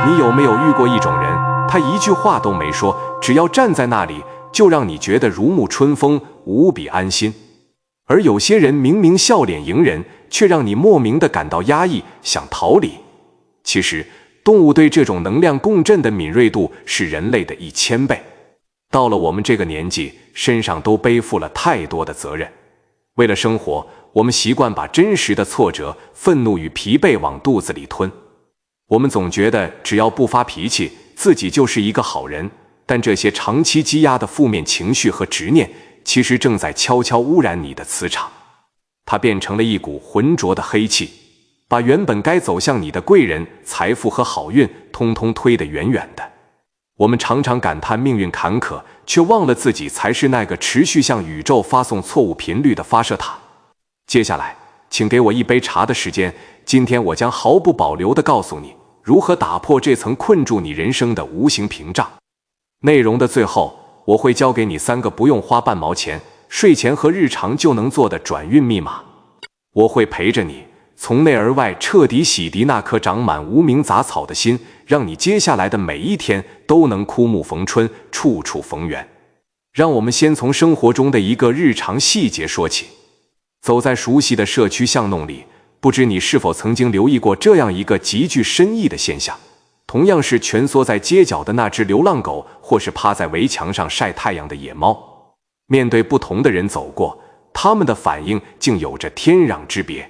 你有没有遇过一种人，他一句话都没说，只要站在那里，就让你觉得如沐春风，无比安心？而有些人明明笑脸迎人，却让你莫名的感到压抑，想逃离。其实，动物对这种能量共振的敏锐度是人类的1000倍。到了我们这个年纪，身上都背负了太多的责任。为了生活，我们习惯把真实的挫折、愤怒与疲惫往肚子里吞。我们总觉得只要不发脾气，自己就是一个好人。但这些长期积压的负面情绪和执念，其实正在悄悄污染你的磁场。它变成了一股浑浊的黑气，把原本该走向你的贵人、财富和好运，通通推得远远的。我们常常感叹命运坎坷，却忘了自己才是那个持续向宇宙发送错误频率的发射塔。接下来，请给我一杯茶的时间，今天我将毫不保留地告诉你，如何打破这层困住你人生的无形屏障。内容的最后，我会教给你3个不用花半毛钱，睡前和日常就能做的转运密码。我会陪着你，从内而外彻底洗涤那颗长满无名杂草的心，让你接下来的每一天都能枯木逢春，处处逢源。让我们先从生活中的一个日常细节说起。走在熟悉的社区巷弄里，不知你是否曾经留意过这样一个极具深意的现象。同样是蜷缩在街角的那只流浪狗，或是趴在围墙上晒太阳的野猫，面对不同的人走过，他们的反应竟有着天壤之别。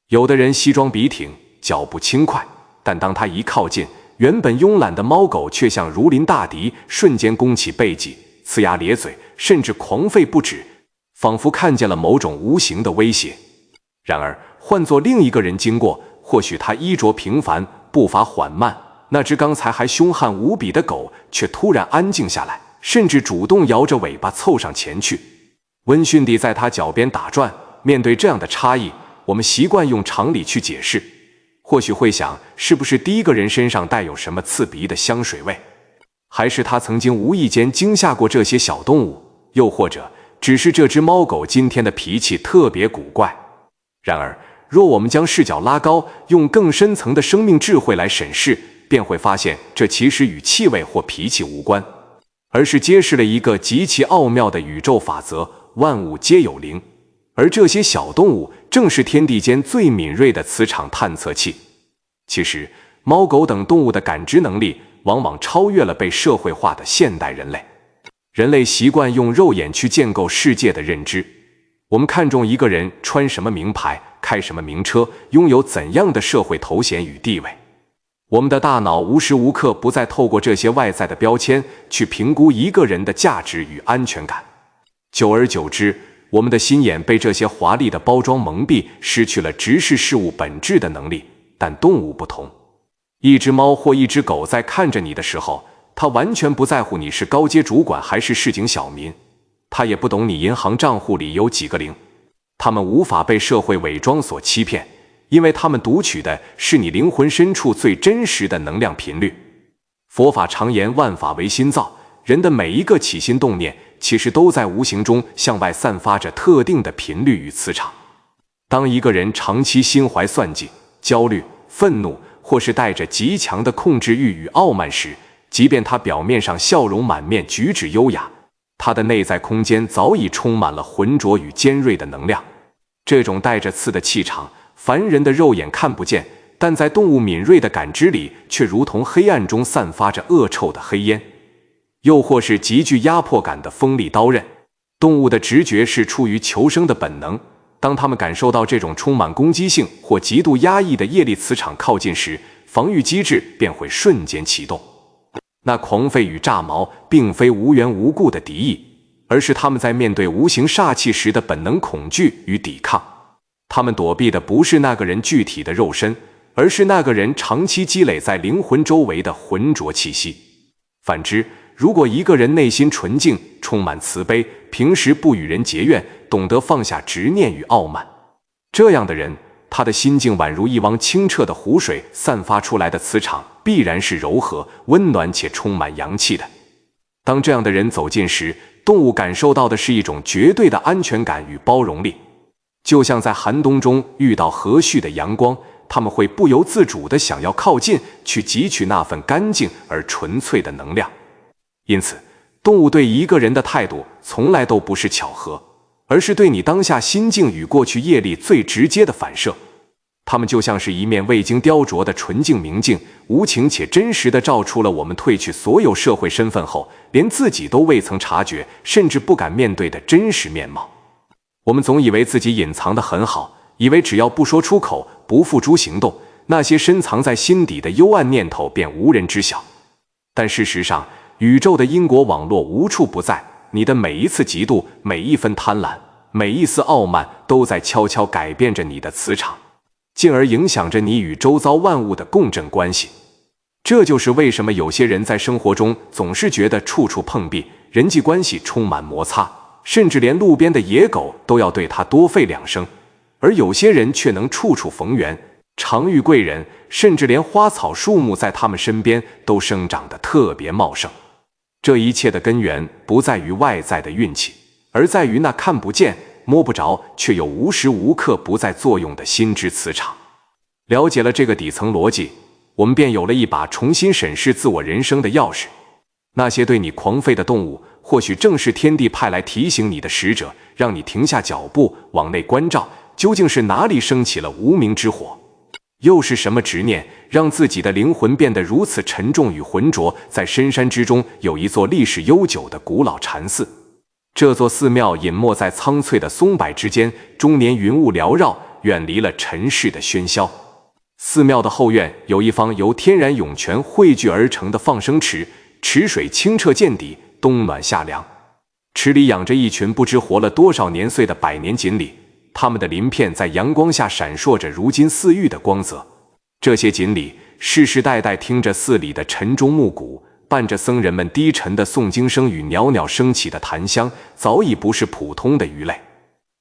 有的人西装笔挺，脚步轻快，但当他一靠近，原本慵懒的猫狗却像如临大敌，瞬间弓起背脊，呲牙咧嘴，甚至狂吠不止，仿佛看见了某种无形的威胁。然而，换作另一个人经过，或许他衣着平凡，步伐缓慢，那只刚才还凶悍无比的狗却突然安静下来，甚至主动摇着尾巴凑上前去，温驯地在他脚边打转。面对这样的差异，我们习惯用常理去解释，或许会想，是不是第一个人身上带有什么刺鼻的香水味，还是他曾经无意间惊吓过这些小动物，又或者只是这只猫狗今天的脾气特别古怪。然而，若我们将视角拉高，用更深层的生命智慧来审视，便会发现这其实与气味或脾气无关，而是揭示了一个极其奥妙的宇宙法则：万物皆有灵。而这些小动物正是天地间最敏锐的磁场探测器。其实，猫狗等动物的感知能力往往超越了被社会化的现代人类。人类习惯用肉眼去建构世界的认知，我们看重一个人穿什么名牌，开什么名车，拥有怎样的社会头衔与地位。我们的大脑无时无刻不在透过这些外在的标签去评估一个人的价值与安全感。久而久之，我们的心眼被这些华丽的包装蒙蔽，失去了直视事物本质的能力。但动物不同，一只猫或一只狗在看着你的时候，它完全不在乎你是高阶主管还是市井小民，它也不懂你银行账户里有几个零。它们无法被社会伪装所欺骗，因为它们读取的是你灵魂深处最真实的能量频率。佛法常言万法唯心造，人的每一个起心动念其实都在无形中向外散发着特定的频率与磁场。当一个人长期心怀算计、焦虑、愤怒，或是带着极强的控制欲与傲慢时，即便他表面上笑容满面，举止优雅，他的内在空间早已充满了浑浊与尖锐的能量。这种带着刺的气场，凡人的肉眼看不见，但在动物敏锐的感知里，却如同黑暗中散发着恶臭的黑烟，又或是极具压迫感的锋利刀刃。动物的直觉是出于求生的本能，当它们感受到这种充满攻击性或极度压抑的业力磁场靠近时，防御机制便会瞬间启动。那狂吠与炸毛并非无缘无故的敌意，而是他们在面对无形煞气时的本能恐惧与抵抗。他们躲避的不是那个人具体的肉身，而是那个人长期积累在灵魂周围的浑浊气息。反之，如果一个人内心纯净，充满慈悲，平时不与人结怨，懂得放下执念与傲慢，这样的人，他的心境宛如一汪清澈的湖水，散发出来的磁场必然是柔和、温暖且充满阳气的。当这样的人走近时，动物感受到的是一种绝对的安全感与包容力，就像在寒冬中遇到和煦的阳光，他们会不由自主地想要靠近，去汲取那份干净而纯粹的能量。因此，动物对一个人的态度从来都不是巧合，而是对你当下心境与过去业力最直接的反射。它们就像是一面未经雕琢的纯净明镜，无情且真实地照出了我们褪去所有社会身份后，连自己都未曾察觉，甚至不敢面对的真实面貌。我们总以为自己隐藏得很好，以为只要不说出口，不付诸行动，那些深藏在心底的幽暗念头便无人知晓。但事实上，宇宙的因果网络无处不在，你的每一次嫉妒，每一分贪婪，每一丝傲慢，都在悄悄改变着你的磁场，进而影响着你与周遭万物的共振关系。这就是为什么有些人在生活中总是觉得处处碰壁，人际关系充满摩擦，甚至连路边的野狗都要对他多吠2声，而有些人却能处处逢源，常遇贵人，甚至连花草树木在他们身边都生长得特别茂盛。这一切的根源不在于外在的运气，而在于那看不见、摸不着，却又无时无刻不在作用的心之磁场。了解了这个底层逻辑，我们便有了一把重新审视自我人生的钥匙。那些对你狂吠的动物，或许正是天地派来提醒你的使者，让你停下脚步，往内关照，究竟是哪里升起了无名之火？又是什么执念，让自己的灵魂变得如此沉重与浑浊？在深山之中，有一座历史悠久的古老禅寺。这座寺庙隐没在苍翠的松柏之间，终年云雾缭绕，远离了尘世的喧嚣。寺庙的后院有一方由天然涌泉汇聚而成的放生池，池水清澈见底，冬暖夏凉。池里养着一群不知活了多少年岁的百年锦鲤，它们的鳞片在阳光下闪烁着如金似玉的光泽。这些锦鲤世世代代听着寺里的晨钟暮鼓，伴着僧人们低沉的诵经声与袅袅升起的檀香，早已不是普通的鱼类。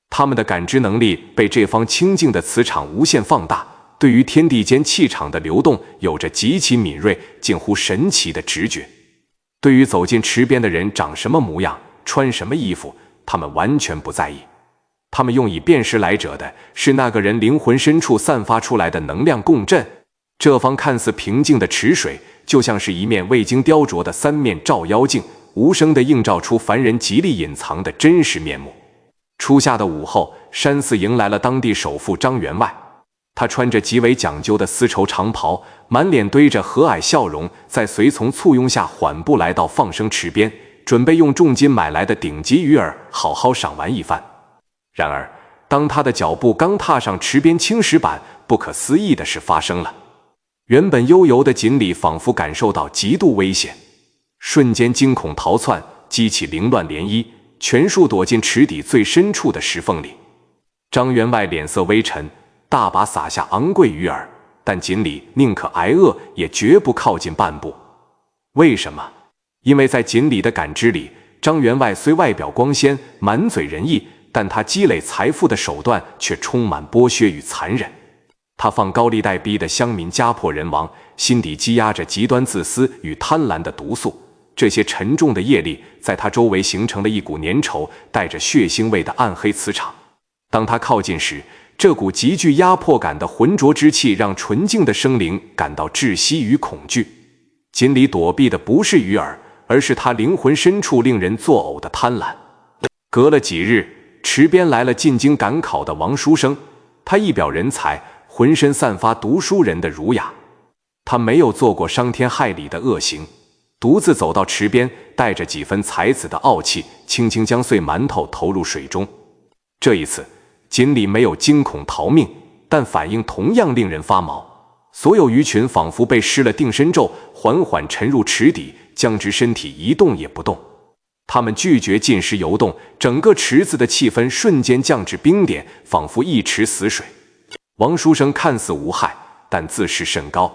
它们的感知能力被这方清净的磁场无限放大，对于天地间气场的流动有着极其敏锐、近乎神奇的直觉。对于走进池边的人长什么模样、穿什么衣服，他们完全不在意。他们用以辨识来者的是那个人灵魂深处散发出来的能量共振。这方看似平静的池水，就像是一面未经雕琢的3面照妖镜，无声地映照出凡人极力隐藏的真实面目。初夏的午后，山寺迎来了当地首富张员外。他穿着极为讲究的丝绸长袍，满脸堆着和蔼笑容，在随从簇拥下缓步来到放生池边，准备用重金买来的顶级鱼饵好好赏玩一番。然而，当他的脚步刚踏上池边青石板，不可思议的事发生了。原本悠游的锦鲤仿佛感受到极度危险，瞬间惊恐逃窜，激起凌乱涟漪，全数躲进池底最深处的石缝里。张员外脸色微沉，大把撒下昂贵鱼饵，但锦鲤宁可挨饿，也绝不靠近半步。为什么？因为在锦鲤的感知里，张员外虽外表光鲜，满嘴仁义，但他积累财富的手段却充满剥削与残忍。他放高利贷逼得乡民家破人亡，心底积压着极端自私与贪婪的毒素。这些沉重的业力在他周围形成了一股粘稠、带着血腥味的暗黑磁场。当他靠近时，这股极具压迫感的浑浊之气让纯净的生灵感到窒息与恐惧。锦鲤躲避的不是鱼饵，而是他灵魂深处令人作呕的贪婪。隔了几日，池边来了进京赶考的王书生，他一表人才，浑身散发读书人的儒雅。他没有做过伤天害理的恶行，独自走到池边，带着几分才子的傲气，轻轻将碎馒头投入水中。这一次，锦鲤没有惊恐逃命，但反应同样令人发毛。所有鱼群仿佛被施了定身咒，缓缓沉入池底，僵直身体一动也不动。他们拒绝进食游动，整个池子的气氛瞬间降至冰点，仿佛一池死水。王书生看似无害，但自视甚高，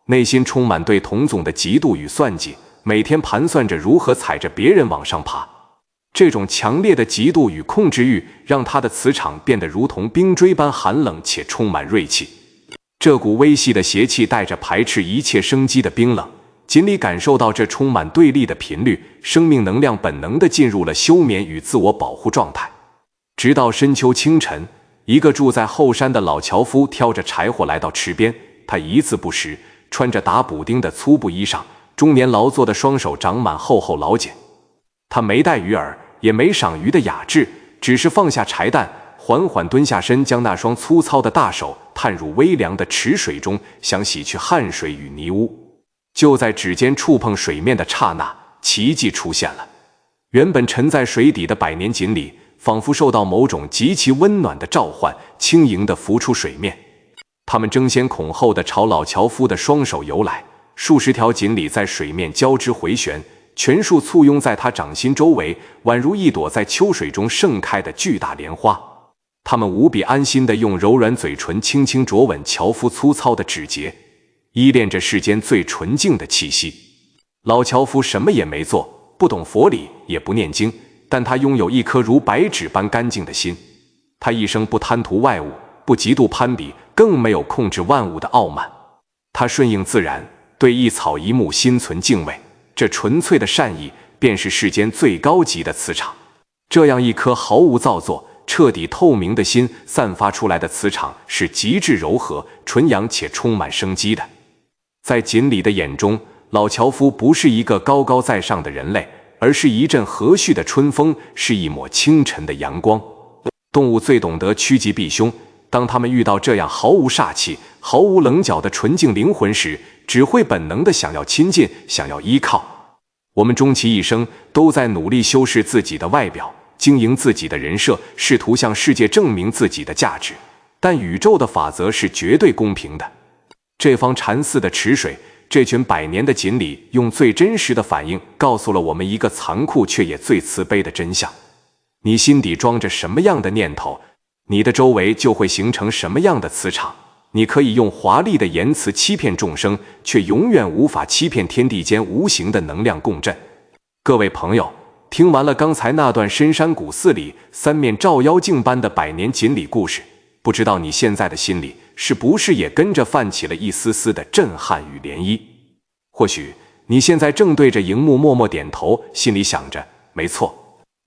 内心充满对童总的嫉妒与算计，每天盘算着如何踩着别人往上爬。这种强烈的嫉妒与控制欲，让他的磁场变得如同冰锥般寒冷且充满锐气。这股微细的邪气带着排斥一切生机的冰冷。锦鲤感受到这充满对立的频率，生命能量本能地进入了休眠与自我保护状态。直到深秋清晨，一个住在后山的老樵夫挑着柴火来到池边，他一字不识，穿着打补丁的粗布衣裳，中年劳作的双手长满厚厚老茧。他没戴鱼饵，也没赏鱼的雅致，只是放下柴担，缓缓蹲下身，将那双粗糙的大手探入微凉的池水中，想洗去汗水与泥污。就在指尖触碰水面的刹那，奇迹出现了。原本沉在水底的百年锦鲤，仿佛受到某种极其温暖的召唤，轻盈地浮出水面。它们争先恐后地朝老樵夫的双手游来，数十条锦鲤在水面交织回旋，全数簇拥在他掌心周围，宛如一朵在秋水中盛开的巨大莲花。它们无比安心地用柔软嘴唇轻轻啄吻樵夫粗糙的指节，依恋着世间最纯净的气息。老樵夫什么也没做，不懂佛理，也不念经，但他拥有一颗如白纸般干净的心。他一生不贪图外物，不嫉妒攀比，更没有控制万物的傲慢。他顺应自然，对一草一木心存敬畏，这纯粹的善意便是世间最高级的磁场。这样一颗毫无造作、彻底透明的心散发出来的磁场是极致柔和、纯阳且充满生机的。在锦鲤的眼中，老樵夫不是一个高高在上的人类，而是一阵和煦的春风，是一抹清晨的阳光。动物最懂得趋吉避凶，当它们遇到这样毫无煞气、毫无棱角的纯净灵魂时，只会本能地想要亲近，想要依靠。我们终其一生都在努力修饰自己的外表，经营自己的人设，试图向世界证明自己的价值。但宇宙的法则是绝对公平的。这方禅寺的池水，这群百年的锦鲤，用最真实的反应告诉了我们一个残酷却也最慈悲的真相：你心底装着什么样的念头，你的周围就会形成什么样的磁场。你可以用华丽的言辞欺骗众生，却永远无法欺骗天地间无形的能量共振。各位朋友，听完了刚才那段深山古寺里三面照妖镜般的百年锦鲤故事，不知道你现在的心里是不是也跟着泛起了一丝丝的震撼与涟漪？或许你现在正对着荧幕默默点头，心里想着，没错，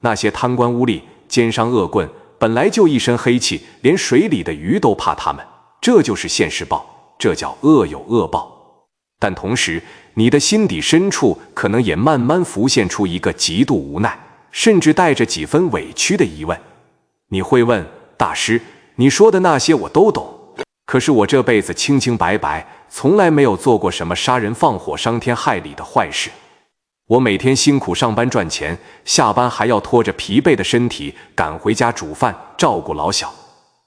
那些贪官污吏、奸商恶棍本来就一身黑气，连水里的鱼都怕他们，这就是现世报，这叫恶有恶报。但同时，你的心底深处可能也慢慢浮现出一个极度无奈，甚至带着几分委屈的疑问。你会问，大师，你说的那些我都懂，可是我这辈子清清白白，从来没有做过什么杀人放火伤天害理的坏事。我每天辛苦上班赚钱，下班还要拖着疲惫的身体赶回家煮饭照顾老小。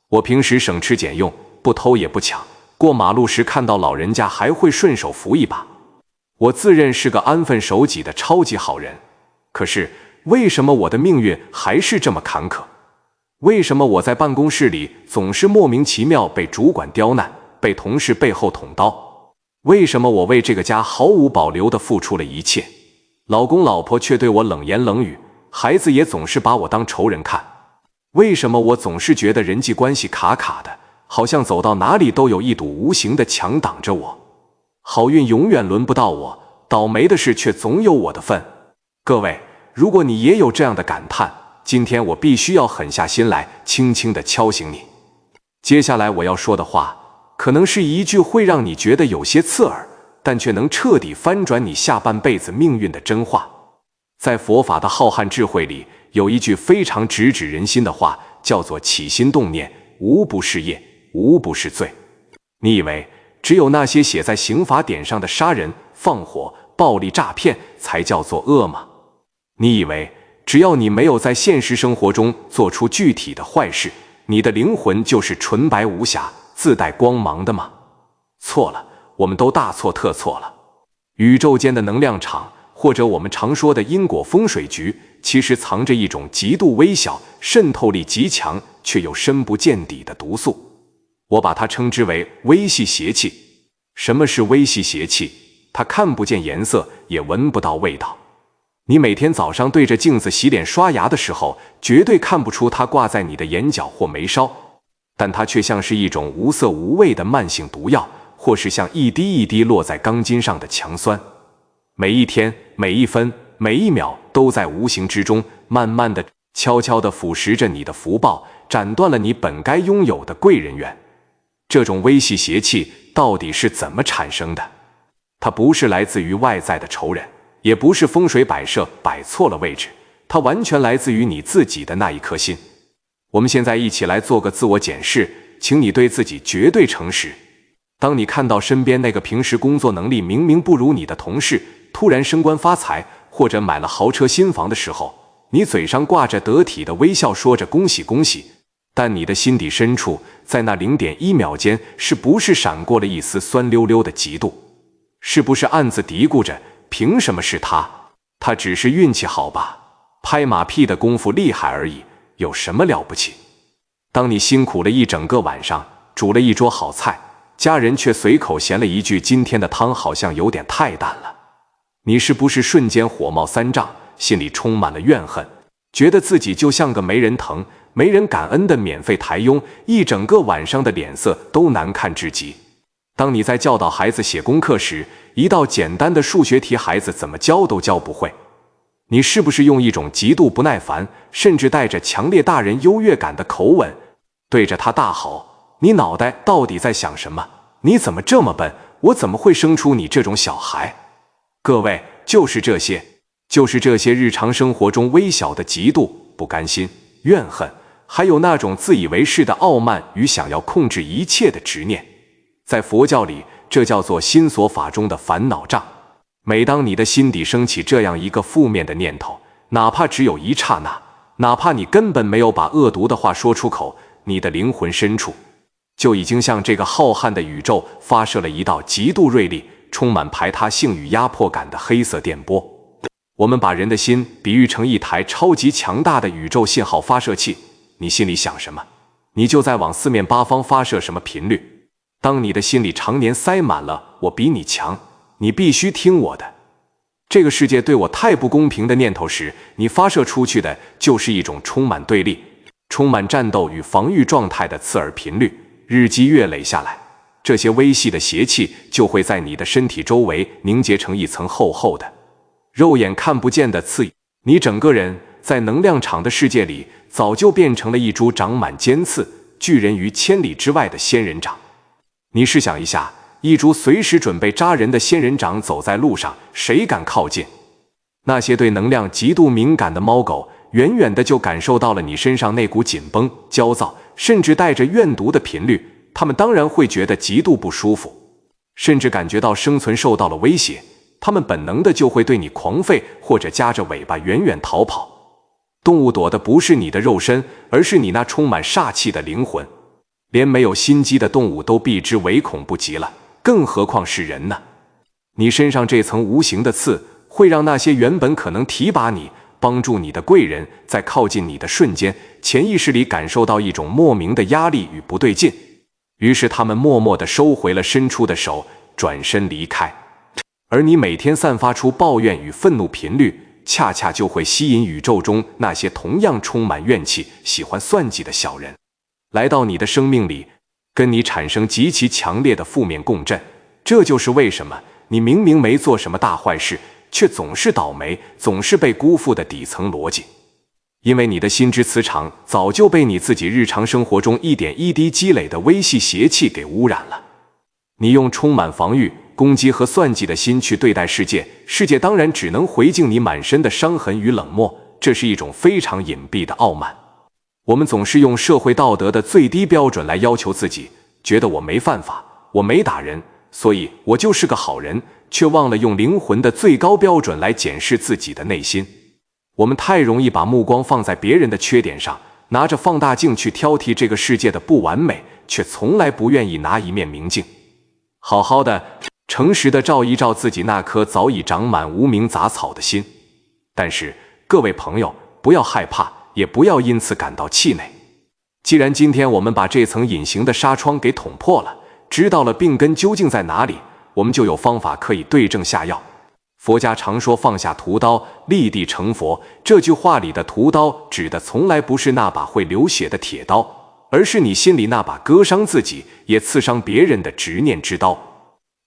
我平时省吃俭用，不偷也不抢，过马路时看到老人家还会顺手扶一把。我自认是个安分守己的超级好人，可是为什么我的命运还是这么坎坷？为什么我在办公室里总是莫名其妙被主管刁难，被同事背后捅刀？为什么我为这个家毫无保留地付出了一切，老公老婆却对我冷言冷语，孩子也总是把我当仇人看？为什么我总是觉得人际关系卡卡的，好像走到哪里都有一堵无形的墙挡着我？好运永远轮不到我，倒霉的事却总有我的份。各位，如果你也有这样的感叹，今天我必须要狠下心来，轻轻地敲醒你。接下来我要说的话，可能是一句会让你觉得有些刺耳，但却能彻底翻转你下半辈子命运的真话。在佛法的浩瀚智慧里，有一句非常直指人心的话，叫做起心动念，无不是业，无不是罪。你以为只有那些写在刑法典上的杀人、放火、暴力诈骗才叫做恶吗？你以为只要你没有在现实生活中做出具体的坏事，你的灵魂就是纯白无瑕、自带光芒的吗？错了，我们都大错特错了。宇宙间的能量场，或者我们常说的因果风水局，其实藏着一种极度微小、渗透力极强却又深不见底的毒素。我把它称之为微细邪气。什么是微细邪气？它看不见颜色，也闻不到味道。你每天早上对着镜子洗脸刷牙的时候，绝对看不出它挂在你的眼角或眉梢，但它却像是一种无色无味的慢性毒药，或是像一滴一滴落在钢筋上的强酸。每一天、每一分、每一秒都在无形之中慢慢的、悄悄地腐蚀着你的福报，斩断了你本该拥有的贵人缘。这种微细邪气到底是怎么产生的？它不是来自于外在的仇人，也不是风水摆设摆错了位置，它完全来自于你自己的那一颗心。我们现在一起来做个自我检视，请你对自己绝对诚实。当你看到身边那个平时工作能力明明不如你的同事突然升官发财，或者买了豪车新房的时候，你嘴上挂着得体的微笑，说着恭喜恭喜，但你的心底深处，在那0.1秒间，是不是闪过了一丝酸溜溜的嫉妒？是不是暗自嘀咕着，凭什么是他？他只是运气好吧，拍马屁的功夫厉害而已，有什么了不起？当你辛苦了一整个晚上，煮了一桌好菜，家人却随口嫌了一句今天的汤好像有点太淡了，你是不是瞬间火冒三丈，心里充满了怨恨，觉得自己就像个没人疼没人感恩的免费台佣，一整个晚上的脸色都难看至极。当你在教导孩子写功课时，一道简单的数学题孩子怎么教都教不会，你是不是用一种极度不耐烦，甚至带着强烈大人优越感的口吻对着他大吼，你脑袋到底在想什么？你怎么这么笨？我怎么会生出你这种小孩？各位，就是这些日常生活中微小的嫉妒、不甘心、怨恨，还有那种自以为是的傲慢与想要控制一切的执念。在佛教里，这叫做心所法中的烦恼障。每当你的心底升起这样一个负面的念头，哪怕只有一刹那，哪怕你根本没有把恶毒的话说出口，你的灵魂深处就已经向这个浩瀚的宇宙发射了一道极度锐利、充满排他性与压迫感的黑色电波。我们把人的心比喻成一台超级强大的宇宙信号发射器，你心里想什么，你就在往四面八方发射什么频率。当你的心里常年塞满了我比你强，你必须听我的，这个世界对我太不公平的念头时，你发射出去的就是一种充满对立、充满战斗与防御状态的刺耳频率。日积月累下来，这些微细的邪气就会在你的身体周围凝结成一层厚厚的、肉眼看不见的刺。你整个人在能量场的世界里，早就变成了一株长满尖刺、拒人于千里之外的仙人掌。你试想一下，一株随时准备扎人的仙人掌走在路上，谁敢靠近？那些对能量极度敏感的猫狗，远远的就感受到了你身上那股紧绷、焦躁，甚至带着怨毒的频率，它们当然会觉得极度不舒服，甚至感觉到生存受到了威胁，它们本能的就会对你狂吠，或者夹着尾巴远远逃跑。动物躲的不是你的肉身，而是你那充满煞气的灵魂。连没有心机的动物都避之唯恐不及了，更何况是人呢？你身上这层无形的刺，会让那些原本可能提拔你、帮助你的贵人，在靠近你的瞬间，潜意识里感受到一种莫名的压力与不对劲，于是他们默默地收回了伸出的手，转身离开。而你每天散发出抱怨与愤怒频率，恰恰就会吸引宇宙中那些同样充满怨气、喜欢算计的小人来到你的生命里，跟你产生极其强烈的负面共振。这就是为什么你明明没做什么大坏事，却总是倒霉，总是被辜负的底层逻辑。因为你的心之磁场早就被你自己日常生活中一点一滴积累的微细邪气给污染了。你用充满防御、攻击和算计的心去对待世界，世界当然只能回敬你满身的伤痕与冷漠，这是一种非常隐蔽的傲慢。我们总是用社会道德的最低标准来要求自己，觉得我没犯法，我没打人，所以我就是个好人，却忘了用灵魂的最高标准来检视自己的内心。我们太容易把目光放在别人的缺点上，拿着放大镜去挑剔这个世界的不完美，却从来不愿意拿一面明镜，好好的、诚实的照一照自己那颗早已长满无名杂草的心。但是，各位朋友，不要害怕，也不要因此感到气馁。既然今天我们把这层隐形的纱窗给捅破了，知道了病根究竟在哪里，我们就有方法可以对症下药。佛家常说放下屠刀，立地成佛，这句话里的屠刀指的从来不是那把会流血的铁刀，而是你心里那把割伤自己也刺伤别人的执念之刀。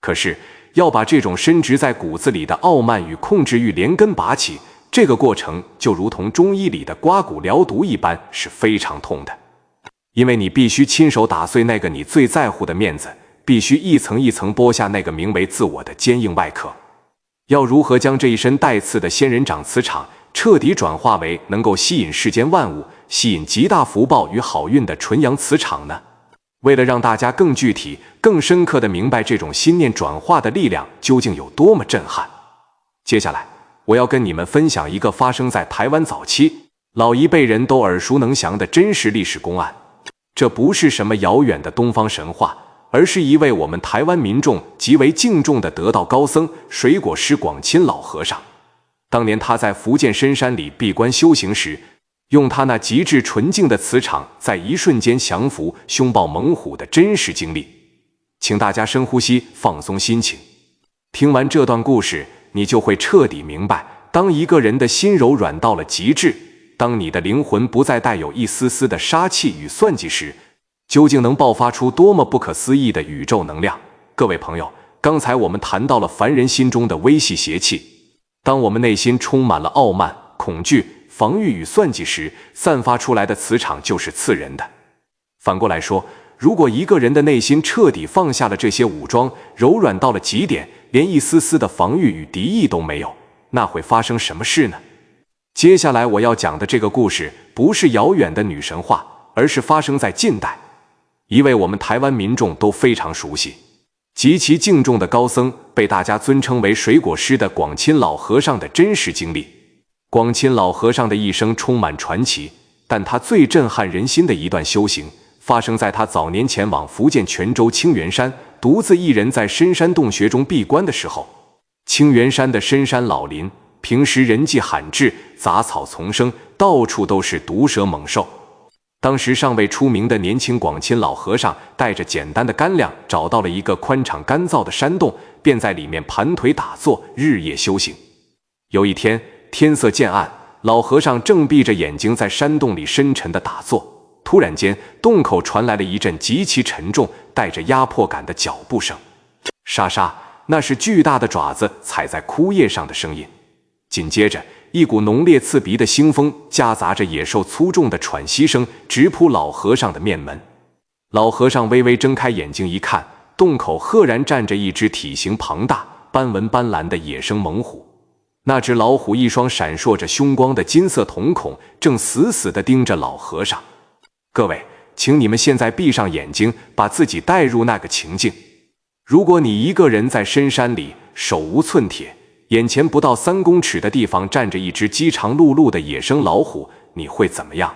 可是要把这种深植在骨子里的傲慢与控制欲连根拔起，这个过程就如同中医里的刮骨疗毒一般，是非常痛的。因为你必须亲手打碎那个你最在乎的面子，必须一层一层剥下那个名为自我的坚硬外壳。要如何将这一身带刺的仙人掌磁场彻底转化为能够吸引世间万物、吸引极大福报与好运的纯阳磁场呢？为了让大家更具体、更深刻地明白这种心念转化的力量究竟有多么震撼，接下来我要跟你们分享一个发生在台湾早期、老一辈人都耳熟能详的真实历史公案。这不是什么遥远的东方神话，而是一位我们台湾民众极为敬重的得道高僧水果师广钦老和尚。当年他在福建深山里闭关修行时，用他那极致纯净的磁场，在一瞬间降服凶暴猛虎的真实经历。请大家深呼吸，放松心情。听完这段故事，你就会彻底明白，当一个人的心柔软到了极致，当你的灵魂不再带有一丝丝的杀气与算计时，究竟能爆发出多么不可思议的宇宙能量。各位朋友，刚才我们谈到了凡人心中的微细邪气。当我们内心充满了傲慢、恐惧、防御与算计时，散发出来的磁场就是刺人的。反过来说，如果一个人的内心彻底放下了这些武装，柔软到了极点，连一丝丝的防御与敌意都没有，那会发生什么事呢？接下来我要讲的这个故事不是遥远的女神话，而是发生在近代，一位我们台湾民众都非常熟悉、极其敬重的高僧，被大家尊称为水果师的广钦老和尚的真实经历。广钦老和尚的一生充满传奇，但他最震撼人心的一段修行，发生在他早年前往福建泉州清源山，独自一人在深山洞穴中闭关的时候。清源山的深山老林，平时人迹罕至，杂草丛生，到处都是毒蛇猛兽。当时尚未出名的年轻广钦老和尚，带着简单的干粮，找到了一个宽敞干燥的山洞，便在里面盘腿打坐，日夜修行。有一天，天色渐暗，老和尚正闭着眼睛在山洞里深沉地打坐，突然间，洞口传来了一阵极其沉重、带着压迫感的脚步声，沙沙，那是巨大的爪子踩在枯叶上的声音。紧接着，一股浓烈刺鼻的腥风夹杂着野兽粗重的喘息声，直扑老和尚的面门。老和尚微微睁开眼睛一看，洞口赫然站着一只体型庞大、斑纹斑斓的野生猛虎。那只老虎一双闪烁着凶光的金色瞳孔，正死死地盯着老和尚。各位，请你们现在闭上眼睛，把自己带入那个情境。如果你一个人在深山里，手无寸铁，眼前不到3公尺的地方站着一只饥肠辘辘的野生老虎，你会怎么样？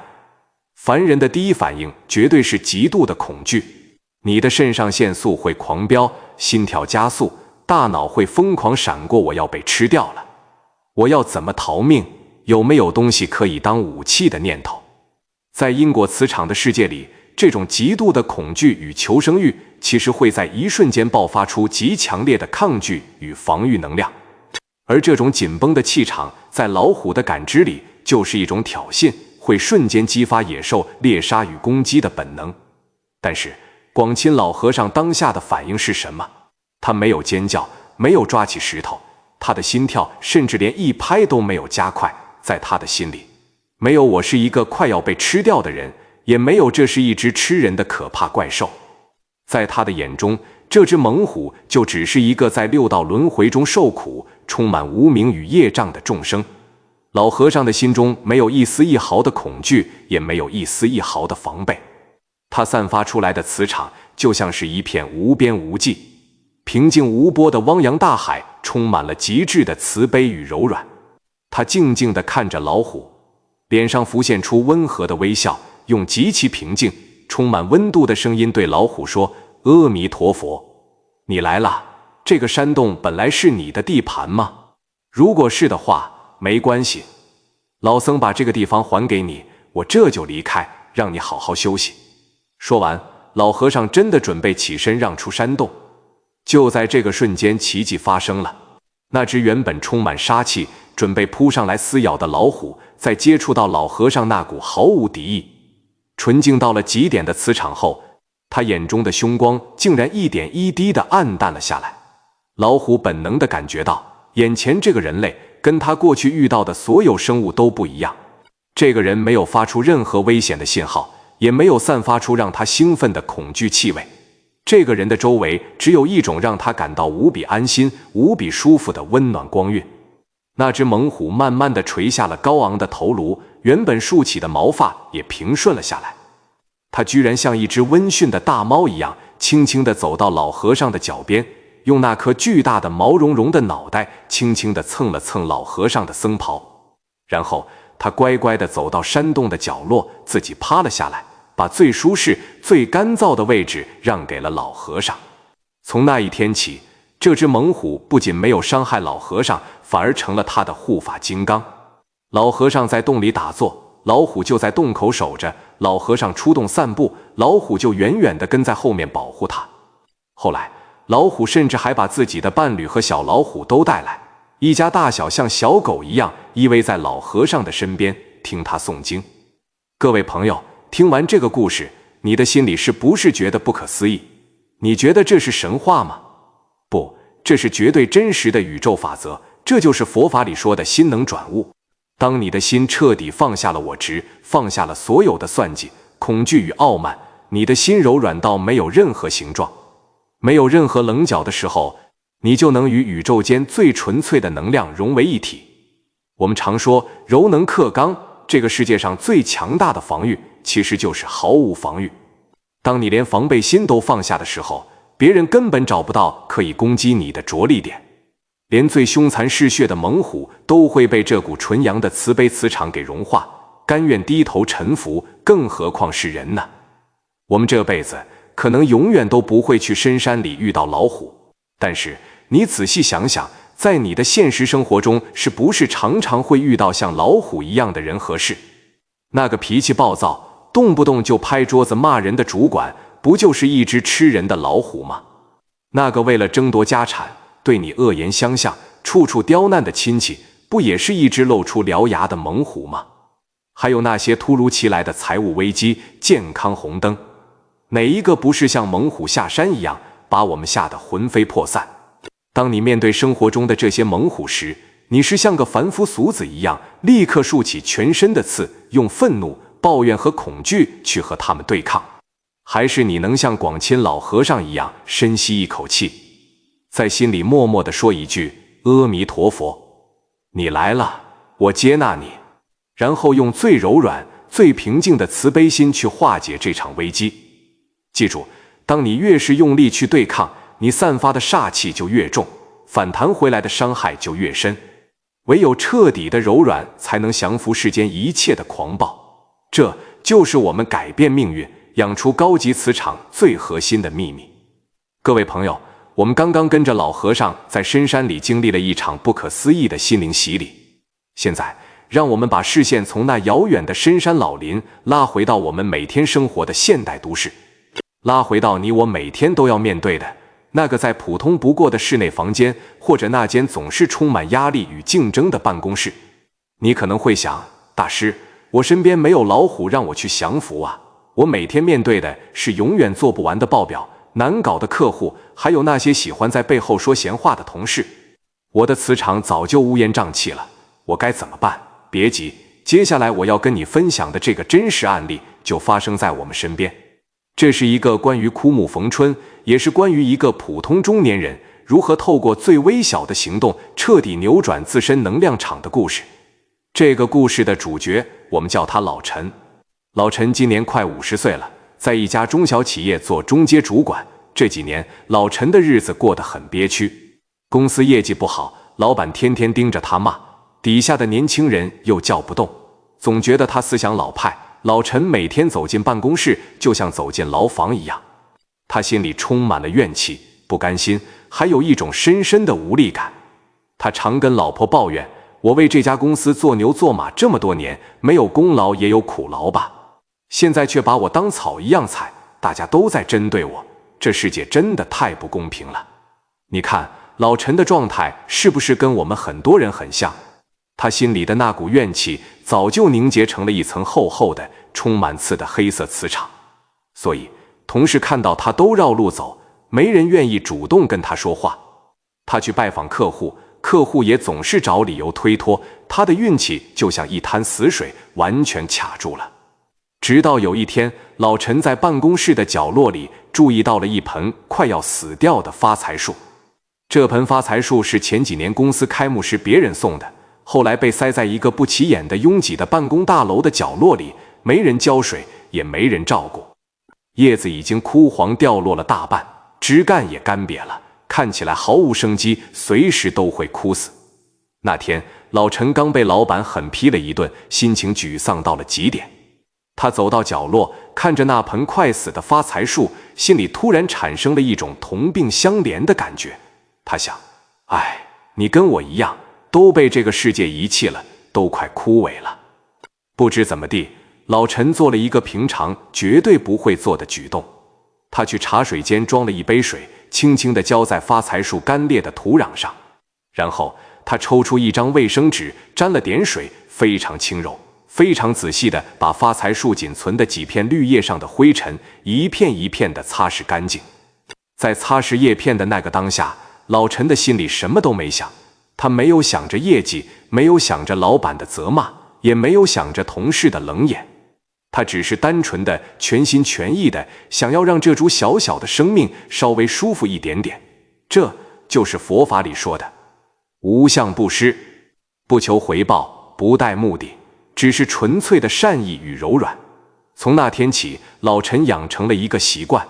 凡人的第一反应绝对是极度的恐惧，你的肾上腺素会狂飙，心跳加速，大脑会疯狂闪过我要被吃掉了，我要怎么逃命，有没有东西可以当武器的念头。在因果磁场的世界里，这种极度的恐惧与求生欲其实会在一瞬间爆发出极强烈的抗拒与防御能量，而这种紧绷的气场在老虎的感知里就是一种挑衅，会瞬间激发野兽猎杀与攻击的本能。但是广钦老和尚当下的反应是什么？他没有尖叫，没有抓起石头，他的心跳甚至连一拍都没有加快。在他的心里，没有我是一个快要被吃掉的人，也没有这是一只吃人的可怕怪兽。在他的眼中，这只猛虎就只是一个在6道轮回中受苦、充满无明与业障的众生。老和尚的心中没有一丝一毫的恐惧，也没有一丝一毫的防备。他散发出来的磁场就像是一片无边无际、平静无波的汪洋大海，充满了极致的慈悲与柔软。他静静地看着老虎，脸上浮现出温和的微笑，用极其平静、充满温度的声音对老虎说：“阿弥陀佛，你来了。这个山洞本来是你的地盘吗？如果是的话，没关系，老僧把这个地方还给你，我这就离开，让你好好休息。”说完，老和尚真的准备起身让出山洞。就在这个瞬间，奇迹发生了。那只原本充满杀气、准备扑上来撕咬的老虎，在接触到老和尚那股毫无敌意、纯净到了极点的磁场后，他眼中的凶光竟然一点一滴地暗淡了下来。老虎本能地感觉到，眼前这个人类跟他过去遇到的所有生物都不一样。这个人没有发出任何危险的信号，也没有散发出让他兴奋的恐惧气味。这个人的周围只有一种让他感到无比安心、无比舒服的温暖光晕。那只猛虎慢慢地垂下了高昂的头颅，原本竖起的毛发也平顺了下来。它居然像一只温驯的大猫一样，轻轻地走到老和尚的脚边，用那颗巨大的毛茸茸的脑袋轻轻地蹭了蹭老和尚的僧袍，然后他乖乖地走到山洞的角落，自己趴了下来，把最舒适、最干燥的位置让给了老和尚。从那一天起，这只猛虎不仅没有伤害老和尚，反而成了他的护法金刚。老和尚在洞里打坐，老虎就在洞口守着；老和尚出洞散步，老虎就远远地跟在后面保护他。后来，老虎甚至还把自己的伴侣和小老虎都带来，一家大小像小狗一样依偎在老和尚的身边，听他诵经。各位朋友，听完这个故事，你的心里是不是觉得不可思议？你觉得这是神话吗？不，这是绝对真实的宇宙法则，这就是佛法里说的心能转物。当你的心彻底放下了我执，放下了所有的算计、恐惧与傲慢，你的心柔软到没有任何形状，没有任何棱角的时候，你就能与宇宙间最纯粹的能量融为一体。我们常说柔能克刚，这个世界上最强大的防御其实就是毫无防御。当你连防备心都放下的时候，别人根本找不到可以攻击你的着力点，连最凶残嗜血的猛虎都会被这股纯阳的慈悲磁场给融化，甘愿低头臣服，更何况是人呢？我们这辈子可能永远都不会去深山里遇到老虎，但是你仔细想想，在你的现实生活中，是不是常常会遇到像老虎一样的人和事？那个脾气暴躁，动不动就拍桌子骂人的主管，不就是一只吃人的老虎吗？那个为了争夺家产，对你恶言相向，处处刁难的亲戚，不也是一只露出獠牙的猛虎吗？还有那些突如其来的财务危机、健康红灯，哪一个不是像猛虎下山一样，把我们吓得魂飞魄散？当你面对生活中的这些猛虎时，你是像个凡夫俗子一样，立刻竖起全身的刺，用愤怒、抱怨和恐惧去和他们对抗？还是你能像广钦老和尚一样，深吸一口气，在心里默默地说一句阿弥陀佛，你来了，我接纳你，然后用最柔软、最平静的慈悲心去化解这场危机。记住，当你越是用力去对抗，你散发的煞气就越重，反弹回来的伤害就越深。唯有彻底的柔软，才能降服世间一切的狂暴。这就是我们改变命运、养出高级磁场最核心的秘密。各位朋友，我们刚刚跟着老和尚在深山里经历了一场不可思议的心灵洗礼。现在，让我们把视线从那遥远的深山老林拉回到我们每天生活的现代都市，拉回到你我每天都要面对的那个再普通不过的室内房间，或者那间总是充满压力与竞争的办公室。你可能会想，大师，我身边没有老虎让我去降服啊，我每天面对的是永远做不完的报表、难搞的客户，还有那些喜欢在背后说闲话的同事。我的磁场早就乌烟瘴气了，我该怎么办？别急，接下来我要跟你分享的这个真实案例就发生在我们身边。这是一个关于枯木逢春，也是关于一个普通中年人如何透过最微小的行动彻底扭转自身能量场的故事。这个故事的主角，我们叫他老陈。老陈今年快50岁了，在一家中小企业做中阶主管。这几年，老陈的日子过得很憋屈，公司业绩不好，老板天天盯着他骂，底下的年轻人又叫不动，总觉得他思想老派。老陈每天走进办公室，就像走进牢房一样，他心里充满了怨气、不甘心，还有一种深深的无力感。他常跟老婆抱怨，我为这家公司做牛做马这么多年，没有功劳也有苦劳吧，现在却把我当草一样踩，大家都在针对我，这世界真的太不公平了。你看老陈的状态是不是跟我们很多人很像？他心里的那股怨气早就凝结成了一层厚厚的、充满刺的黑色磁场，所以同事看到他都绕路走，没人愿意主动跟他说话。他去拜访客户，客户也总是找理由推脱，他的运气就像一滩死水，完全卡住了。直到有一天，老陈在办公室的角落里注意到了一盆快要死掉的发财树。这盆发财树是前几年公司开幕时别人送的，后来被塞在一个不起眼的拥挤的办公大楼的角落里，没人浇水，也没人照顾。叶子已经枯黄掉落了大半，枝干也干瘪了，看起来毫无生机，随时都会枯死。那天，老陈刚被老板狠批了一顿，心情沮丧到了极点。他走到角落，看着那盆快死的发财树，心里突然产生了一种同病相怜的感觉。他想，哎，你跟我一样，都被这个世界遗弃了，都快枯萎了。不知怎么地，老陈做了一个平常绝对不会做的举动。他去茶水间装了一杯水，轻轻地浇在发财树干裂的土壤上，然后他抽出一张卫生纸，沾了点水，非常轻柔，非常仔细地把发财树仅存的几片绿叶上的灰尘一片一片地擦拭干净。在擦拭叶片的那个当下，老陈的心里什么都没想，他没有想着业绩，没有想着老板的责骂，也没有想着同事的冷眼，他只是单纯的、全心全意的想要让这株小小的生命稍微舒服一点点。这就是佛法里说的无相布施，不求回报，不带目的，只是纯粹的善意与柔软。从那天起，老陈养成了一个习惯，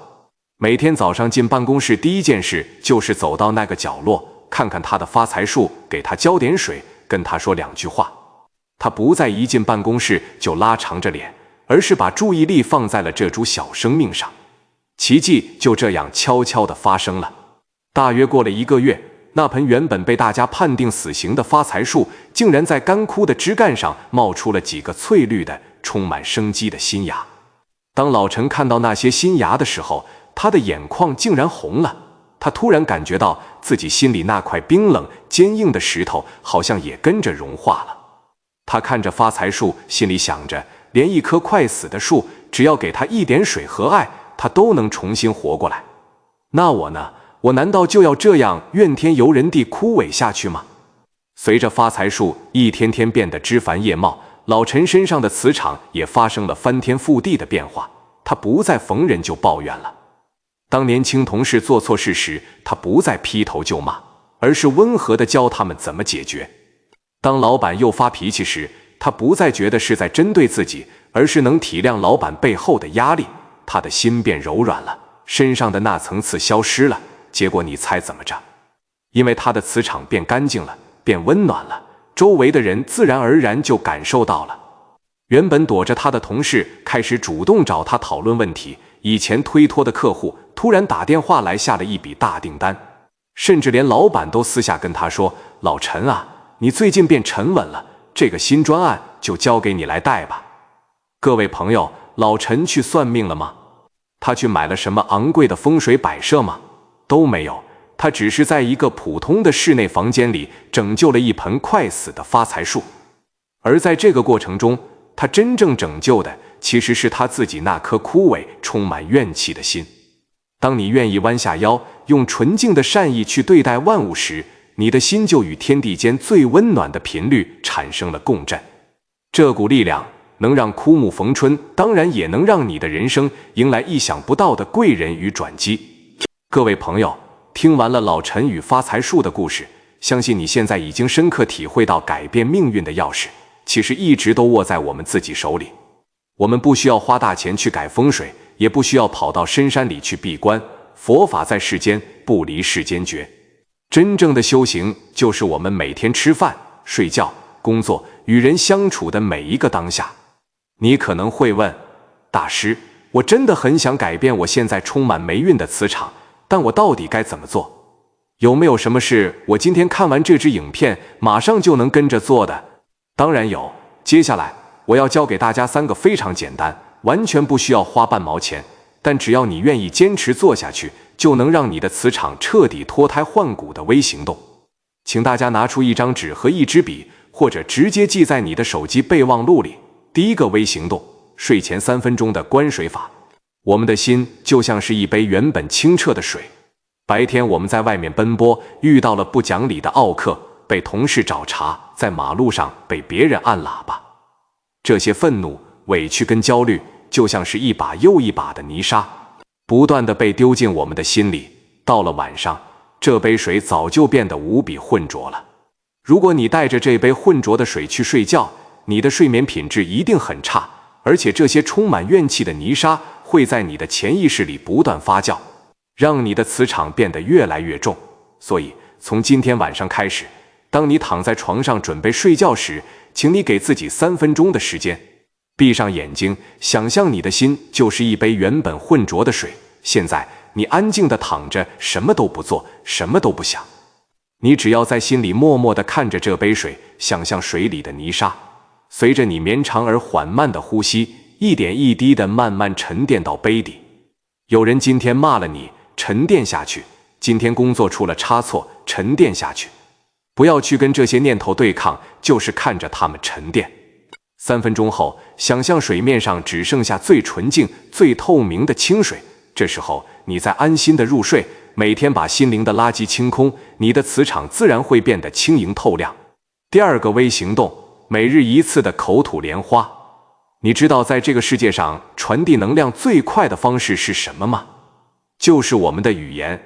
每天早上进办公室第一件事就是走到那个角落，看看他的发财树，给他浇点水，跟他说两句话。他不再一进办公室就拉长着脸，而是把注意力放在了这株小生命上。奇迹就这样悄悄地发生了。大约过了1个月，那盆原本被大家判定死刑的发财树，竟然在干枯的枝干上冒出了几个翠绿的、充满生机的新芽。当老陈看到那些新芽的时候，他的眼眶竟然红了。他突然感觉到自己心里那块冰冷坚硬的石头好像也跟着融化了。他看着发财树，心里想着，连一棵快死的树，只要给它一点水和爱，它都能重新活过来。那我呢？我难道就要这样怨天尤人地枯萎下去吗？随着发财树一天天变得枝繁叶茂，老陈身上的磁场也发生了翻天覆地的变化。他不再逢人就抱怨了。当年轻同事做错事时，他不再劈头就骂，而是温和地教他们怎么解决。当老板又发脾气时，他不再觉得是在针对自己，而是能体谅老板背后的压力。他的心变柔软了，身上的那层刺消失了。结果你猜怎么着？因为他的磁场变干净了，变温暖了，周围的人自然而然就感受到了。原本躲着他的同事开始主动找他讨论问题，以前推脱的客户突然打电话来下了一笔大订单，甚至连老板都私下跟他说，老陈啊，你最近变沉稳了，这个新专案就交给你来带吧。各位朋友，老陈去算命了吗？他去买了什么昂贵的风水摆设吗？都没有，他只是在一个普通的室内房间里拯救了一盆快死的发财树。而在这个过程中，他真正拯救的其实是他自己那颗枯萎、充满怨气的心。当你愿意弯下腰，用纯净的善意去对待万物时，你的心就与天地间最温暖的频率产生了共振。这股力量能让枯木逢春，当然也能让你的人生迎来意想不到的贵人与转机。各位朋友，听完了老陈与发财树的故事，相信你现在已经深刻体会到改变命运的钥匙其实一直都握在我们自己手里。我们不需要花大钱去改风水，也不需要跑到深山里去闭关，佛法在世间，不离世间绝。真正的修行就是我们每天吃饭、睡觉、工作、与人相处的每一个当下。你可能会问，大师，我真的很想改变我现在充满霉运的磁场，但我到底该怎么做？有没有什么事我今天看完这支影片马上就能跟着做的？当然有，接下来我要教给大家3个非常简单，完全不需要花半毛钱，但只要你愿意坚持做下去，就能让你的磁场彻底脱胎换骨的微行动。请大家拿出一张纸和一支笔，或者直接记在你的手机备忘录里。第一个微行动，睡前3分钟的观水法。我们的心就像是一杯原本清澈的水，白天我们在外面奔波，遇到了不讲理的奥客，被同事找茬，在马路上被别人按喇叭，这些愤怒、委屈跟焦虑就像是一把又一把的泥沙，不断地被丢进我们的心里。到了晚上，这杯水早就变得无比浑浊了。如果你带着这杯浑浊的水去睡觉，你的睡眠品质一定很差，而且这些充满怨气的泥沙会在你的潜意识里不断发酵，让你的磁场变得越来越重。所以，从今天晚上开始，当你躺在床上准备睡觉时，请你给自己3分钟的时间，闭上眼睛，想象你的心就是一杯原本浑浊的水。现在，你安静地躺着，什么都不做，什么都不想。你只要在心里默默地看着这杯水，想象水里的泥沙，随着你绵长而缓慢的呼吸，一点一滴地慢慢沉淀到杯底。有人今天骂了你，沉淀下去；今天工作出了差错，沉淀下去。不要去跟这些念头对抗，就是看着它们沉淀。3分钟后，想象水面上只剩下最纯净、最透明的清水。这时候，你再安心地入睡。每天把心灵的垃圾清空，你的磁场自然会变得轻盈透亮。第2个微行动，每日1次的口吐莲花。你知道在这个世界上传递能量最快的方式是什么吗？就是我们的语言。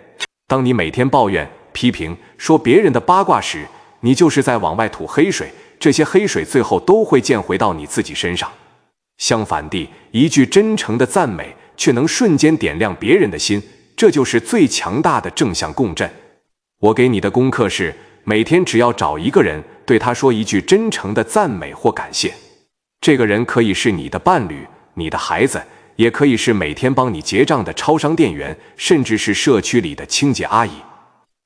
当你每天抱怨、批评、说别人的八卦时，你就是在往外吐黑水，这些黑水最后都会溅回到你自己身上。相反地，一句真诚的赞美却能瞬间点亮别人的心，这就是最强大的正向共振。我给你的功课是，每天只要找一个人，对他说一句真诚的赞美或感谢。这个人可以是你的伴侣、你的孩子，也可以是每天帮你结账的超商店员，甚至是社区里的清洁阿姨。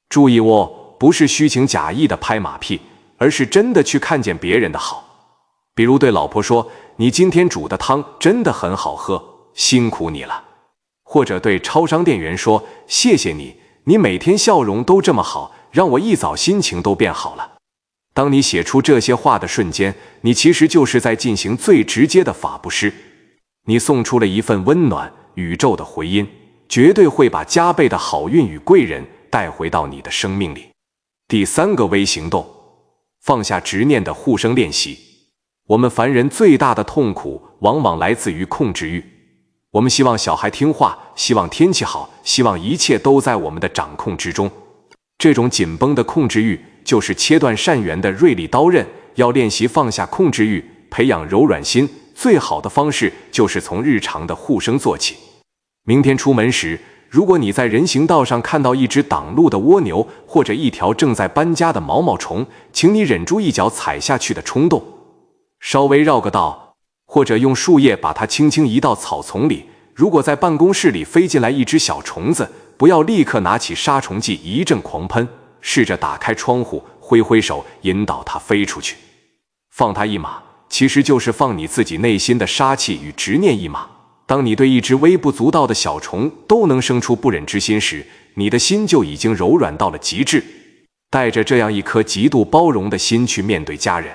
注意哦，不是虚情假意的拍马屁，而是真的去看见别人的好。比如对老婆说，你今天煮的汤真的很好喝，辛苦你了。或者对超商店员说，谢谢你，你每天笑容都这么好，让我一早心情都变好了。当你写出这些话的瞬间，你其实就是在进行最直接的法布施。你送出了一份温暖，宇宙的回音绝对会把加倍的好运与贵人带回到你的生命里。第3个微行动，放下执念的护生练习。我们凡人最大的痛苦往往来自于控制欲。我们希望小孩听话，希望天气好，希望一切都在我们的掌控之中。这种紧绷的控制欲就是切断善缘的锐利刀刃。要练习放下控制欲，培养柔软心，最好的方式就是从日常的护生做起。明天出门时，如果你在人行道上看到一只挡路的蜗牛，或者一条正在搬家的毛毛虫，请你忍住一脚踩下去的冲动，稍微绕个道，或者用树叶把它轻轻移到草丛里。如果在办公室里飞进来一只小虫子，不要立刻拿起杀虫剂一阵狂喷，试着打开窗户，挥挥手引导它飞出去。放它一马，其实就是放你自己内心的杀气与执念一马。当你对一只微不足道的小虫都能生出不忍之心时，你的心就已经柔软到了极致。带着这样一颗极度包容的心去面对家人，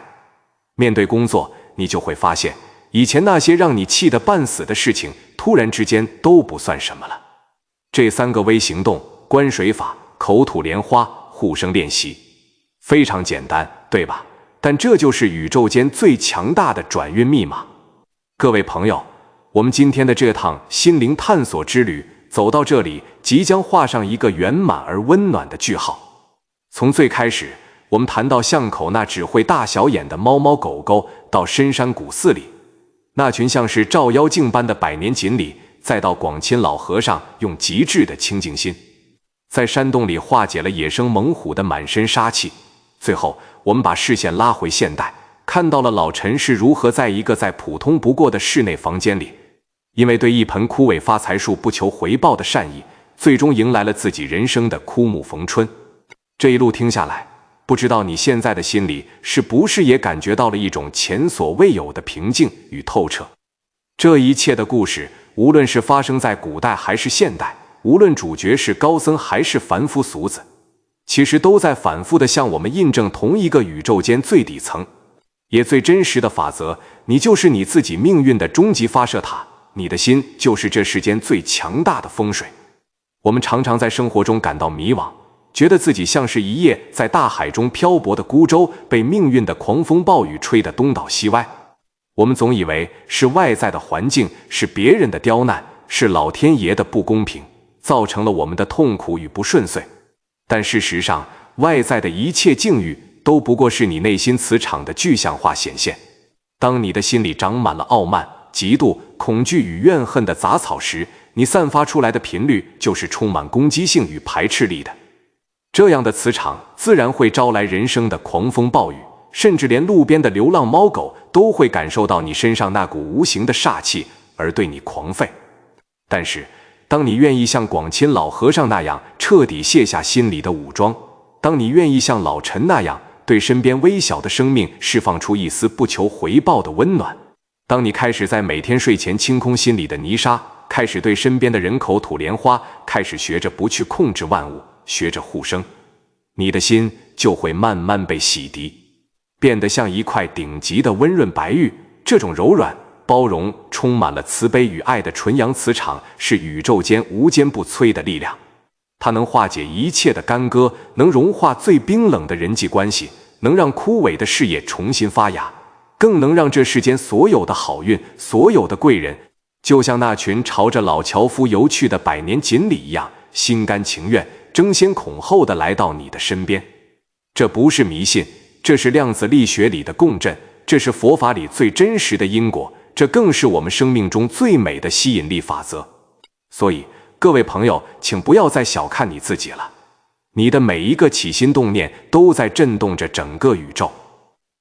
面对工作，你就会发现，以前那些让你气得半死的事情，突然之间都不算什么了。这3个微行动，观水法、口吐莲花、护生练习，非常简单，对吧？但这就是宇宙间最强大的转运密码。各位朋友，我们今天的这趟心灵探索之旅走到这里，即将画上一个圆满而温暖的句号。从最开始，我们谈到巷口那只会大小眼的猫猫狗狗，到深山古寺里那群像是照妖镜般的百年锦鲤，再到广钦老和尚用极致的清净心，在山洞里化解了野生猛虎的满身杀气。最后，我们把视线拉回现代，看到了老陈是如何在一个再普通不过的室内房间里，因为对一盆枯萎发财树不求回报的善意，最终迎来了自己人生的枯木逢春。这一路听下来，不知道你现在的心里是不是也感觉到了一种前所未有的平静与透彻？这一切的故事，无论是发生在古代还是现代，无论主角是高僧还是凡夫俗子，其实都在反复地向我们印证同一个宇宙间最底层也最真实的法则：你就是你自己命运的终极发射塔，你的心就是这世间最强大的风水。我们常常在生活中感到迷惘，觉得自己像是一叶在大海中漂泊的孤舟，被命运的狂风暴雨吹得东倒西歪。我们总以为是外在的环境，是别人的刁难，是老天爷的不公平，造成了我们的痛苦与不顺遂。但事实上，外在的一切境遇都不过是你内心磁场的具象化显现。当你的心里长满了傲慢、嫉妒、恐惧与怨恨的杂草时，你散发出来的频率就是充满攻击性与排斥力的。这样的磁场自然会招来人生的狂风暴雨，甚至连路边的流浪猫狗都会感受到你身上那股无形的煞气，而对你狂吠。但是，当你愿意像广钦老和尚那样彻底卸下心里的武装，当你愿意像老陈那样对身边微小的生命释放出一丝不求回报的温暖，当你开始在每天睡前清空心里的泥沙，开始对身边的人口吐莲花，开始学着不去控制万物，学着互生，你的心就会慢慢被洗涤，变得像一块顶级的温润白玉。这种柔软、包容、充满了慈悲与爱的纯阳磁场，是宇宙间无坚不摧的力量。它能化解一切的干戈，能融化最冰冷的人际关系，能让枯萎的事业重新发芽，更能让这世间所有的好运、所有的贵人，就像那群朝着老樵夫游去的百年锦鲤一样，心甘情愿、争先恐后地来到你的身边。这不是迷信，这是量子力学里的共振，这是佛法里最真实的因果，这更是我们生命中最美的吸引力法则。所以，各位朋友，请不要再小看你自己了。你的每一个起心动念都在震动着整个宇宙。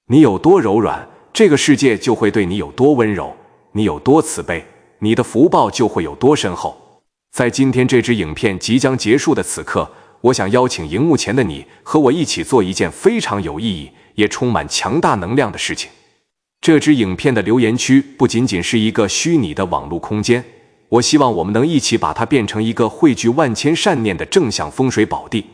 你有多柔软，这个世界就会对你有多温柔；你有多慈悲，你的福报就会有多深厚。在今天这支影片即将结束的此刻，我想邀请荧幕前的你和我一起做一件非常有意义也充满强大能量的事情。这支影片的留言区不仅仅是一个虚拟的网络空间，我希望我们能一起把它变成一个汇聚万千善念的正向风水宝地。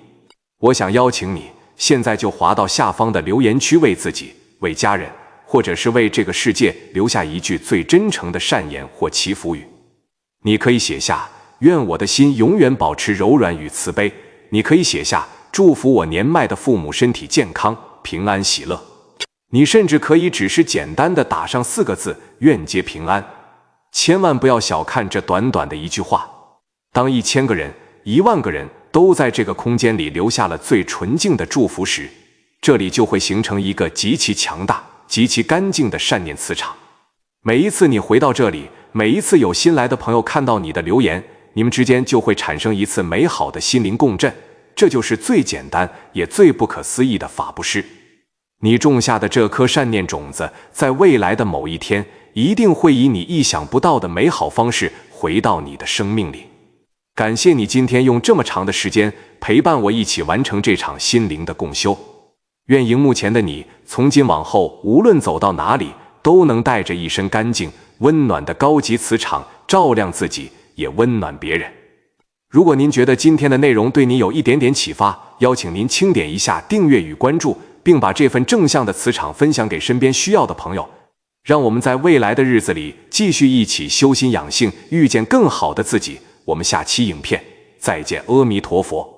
我想邀请你现在就滑到下方的留言区，为自己、为家人，或者是为这个世界留下一句最真诚的善言或祈福语。你可以写下愿我的心永远保持柔软与慈悲，你可以写下祝福我年迈的父母身体健康、平安喜乐。你甚至可以只是简单的打上4个字，愿皆平安。千万不要小看这短短的一句话。当1000个人、10000个人都在这个空间里留下了最纯净的祝福时，这里就会形成一个极其强大、极其干净的善念磁场。每一次你回到这里，每一次有新来的朋友看到你的留言，你们之间就会产生一次美好的心灵共振。这就是最简单也最不可思议的法布施。你种下的这颗善念种子，在未来的某一天，一定会以你意想不到的美好方式回到你的生命里。感谢你今天用这么长的时间陪伴我一起完成这场心灵的共修。愿荧幕前的你从今往后无论走到哪里，都能带着一身干净、温暖的高级磁场，照亮自己，也温暖别人。如果您觉得今天的内容对你有一点点启发，邀请您轻点一下订阅与关注，并把这份正向的磁场分享给身边需要的朋友。让我们在未来的日子里继续一起修心养性，遇见更好的自己。我们下期影片再见，阿弥陀佛。